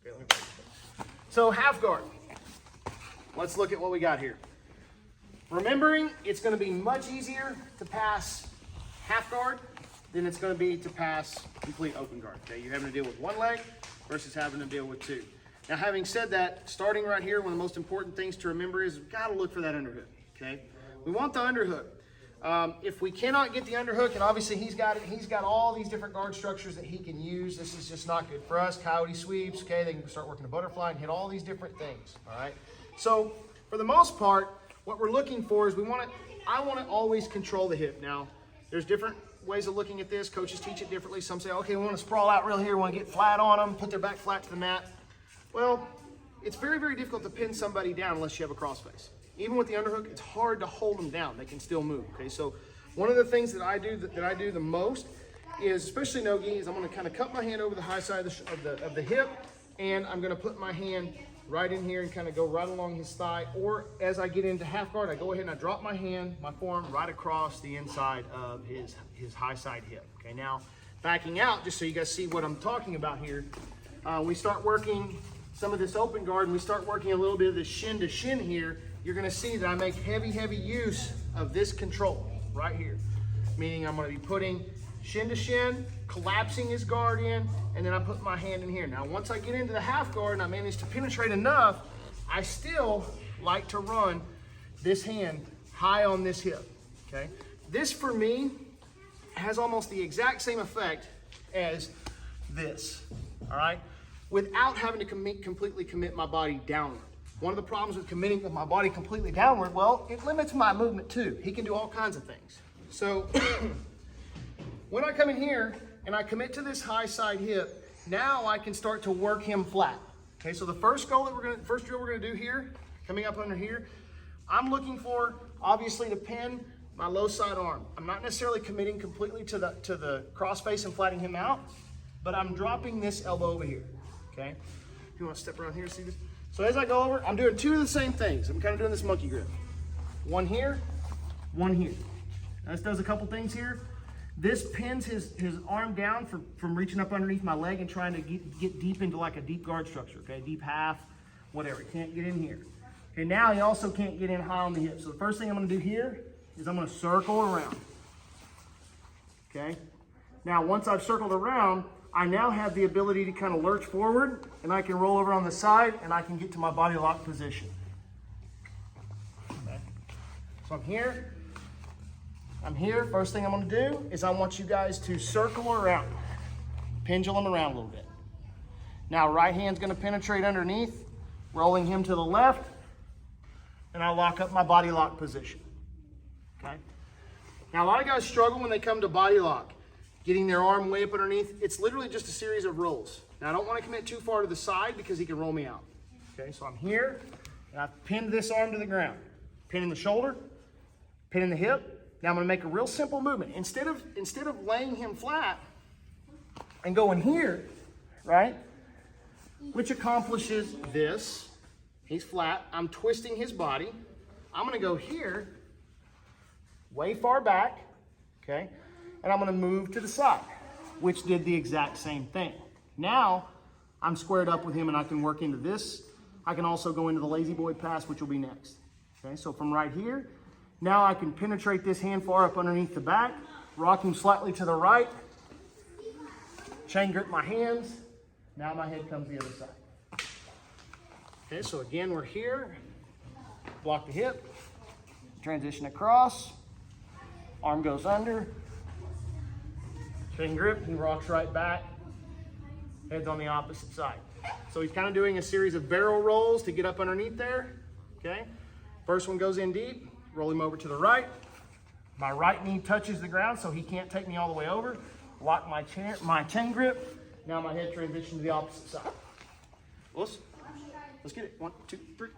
Okay, let me put it. So half guard. Let's look at what we got here. Remembering, it's going to be much easier to pass half guard than it's going to be to pass complete open guard. Okay, you're having to deal with one leg versus having to deal with two. Now, having said that, starting right here, one of the most important things to remember is we've got to look for that underhook. Okay, we want the underhook. If we cannot get the underhook, and obviously he's got all these different guard structures that he can use. This is just not good for us. Coyote sweeps. Okay, they can start working a butterfly and hit all these different things. All right. So for the most part, what we're looking for is I want to always control the hip. Now, there's different ways of looking at this. Coaches teach it differently. Some say, okay, we want to sprawl out real here. We want to get flat on them, put their back flat to the mat. Well, it's very, very difficult to pin somebody down unless you have a crossface. Even with the underhook, it's hard to hold them down. They can still move. Okay, so one of the things that I do the most is, especially Nogi, is I'm going to kind of cup my hand over the high side of the hip, and I'm going to put my hand right in here and kind of go right along his thigh. Or as I get into half guard, I go ahead and I drop my hand, my forearm, right across the inside of his high side hip. Okay, now backing out, just so you guys see what I'm talking about here, we start working some of this open guard, and we start working a little bit of this shin to shin here. You're going to see that I make heavy use of this control right here. Meaning I'm going to be putting shin to shin, collapsing his guard in, and then I put my hand in here. Now, once I get into the half guard and I manage to penetrate enough, I still like to run this hand high on this hip, okay? This, for me, has almost the exact same effect as this, all right? Without having to completely commit my body downward. One of the problems with committing with my body completely downward, well, it limits my movement too. He can do all kinds of things. So when I come in here and I commit to this high side hip, now I can start to work him flat. Okay, so the first drill we're gonna do here, coming up under here, I'm looking for, obviously, to pin my low side arm. I'm not necessarily committing completely to the cross face and flattening him out, but I'm dropping this elbow over here. Okay, if you want to step around here, see this? So as I go over, I'm doing two of the same things. I'm kind of doing this monkey grip. One here, one here. Now this does a couple things here. This pins his arm down from reaching up underneath my leg and trying to get deep into like a deep guard structure, okay? Deep half, whatever. He can't get in here. Okay, now he also can't get in high on the hip. So the first thing I'm gonna do here is I'm gonna circle around, okay? Now once I've circled around, I now have the ability to kind of lurch forward, and I can roll over on the side, and I can get to my body lock position. Okay. So I'm here. First thing I'm going to do is I want you guys to circle around, pendulum around a little bit. Now right hand's going to penetrate underneath, rolling him to the left, and I lock up my body lock position. Okay. Now a lot of guys struggle when they come to body lock. Getting their arm way up underneath, it's literally just a series of rolls. Now I don't want to commit too far to the side because he can roll me out. Okay, so I'm here, and I've pinned this arm to the ground. Pinning the shoulder, pinning the hip. Now I'm gonna make a real simple movement. Instead of laying him flat and going here, right, which accomplishes this, he's flat, I'm twisting his body. I'm gonna go here, way far back, okay? And I'm going to move to the side, which did the exact same thing. Now, I'm squared up with him and I can work into this. I can also go into the lazy boy pass, which will be next. Okay, so from right here, now I can penetrate this hand far up underneath the back, rock him slightly to the right, chain grip my hands. Now my head comes the other side. Okay, so again, we're here, block the hip, transition across, arm goes under, chain grip, he rocks right back, head's on the opposite side. So he's kind of doing a series of barrel rolls to get up underneath there, okay? First one goes in deep, roll him over to the right. My right knee touches the ground so he can't take me all the way over. Lock my chain grip. Now my head transitions to the opposite side. Let's get it. 1, 2, 3.